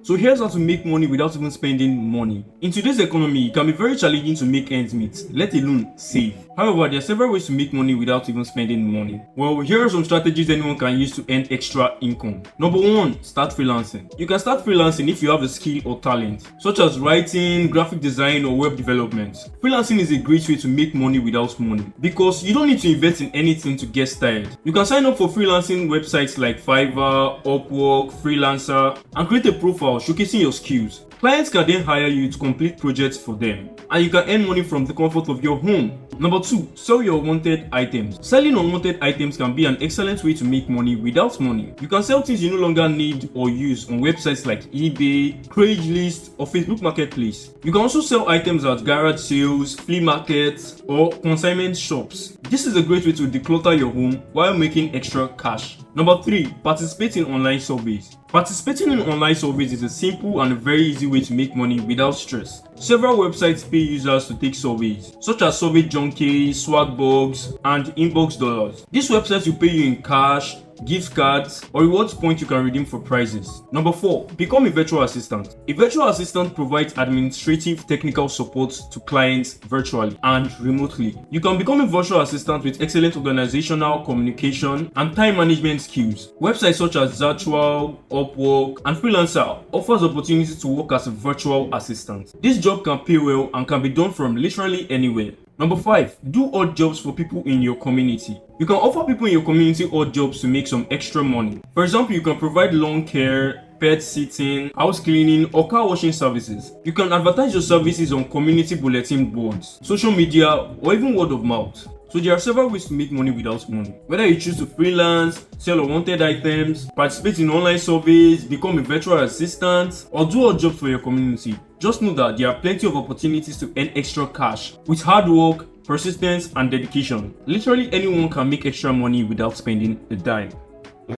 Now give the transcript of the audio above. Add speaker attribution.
Speaker 1: So here's how to make money without even spending money. In today's economy, it can be very challenging to make ends meet, let alone save. However, there are several ways to make money without even spending money. Well, here are some strategies anyone can use to earn extra income. Number 1, start freelancing. You can start freelancing if you have a skill or talent, such as writing, graphic design, or web development. Freelancing is a great way to make money without money because you don't need to invest in anything to get started. You can sign up for freelancing websites like Fiverr, Upwork, Freelancer, and create a profile showcasing your skills. Clients can then hire you to complete projects for them, and you can earn money from the comfort of your home. Number 2, sell your wanted items. Selling unwanted items can be an excellent way to make money without money. You can sell things you no longer need or use on websites like eBay, Craigslist, or Facebook Marketplace. You can also sell items at garage sales, flea markets, or consignment shops. This is a great way to declutter your home while making extra cash. Number 3, participate in online surveys. Participating in online surveys is a simple and very easy way to make money without stress. Several websites pay users to take surveys, such as Survey Junkie, Swagbucks, and Inbox Dollars. These websites will pay you in cash, gift cards, or rewards points you can redeem for prizes. Number 4, become a virtual assistant. A virtual assistant provides administrative technical support to clients virtually and remotely. You can become a virtual assistant with excellent organizational, communication, and time management skills. Websites such as Zatual, Upwork, and Freelancer offers opportunities to work as a virtual assistant. This job can pay well and can be done from literally anywhere. Number 5, do odd jobs for people in your community. You can offer people in your community odd jobs to make some extra money. For example, you can provide lawn care, pet sitting, house cleaning, or car washing services. You can advertise your services on community bulletin boards, social media, or even word of mouth. So there are several ways to make money without money. Whether you choose to freelance, sell unwanted items, participate in online surveys, become a virtual assistant, or do odd jobs for your community, just know that there are plenty of opportunities to earn extra cash with hard work, persistence, and dedication. Literally anyone can make extra money without spending a dime.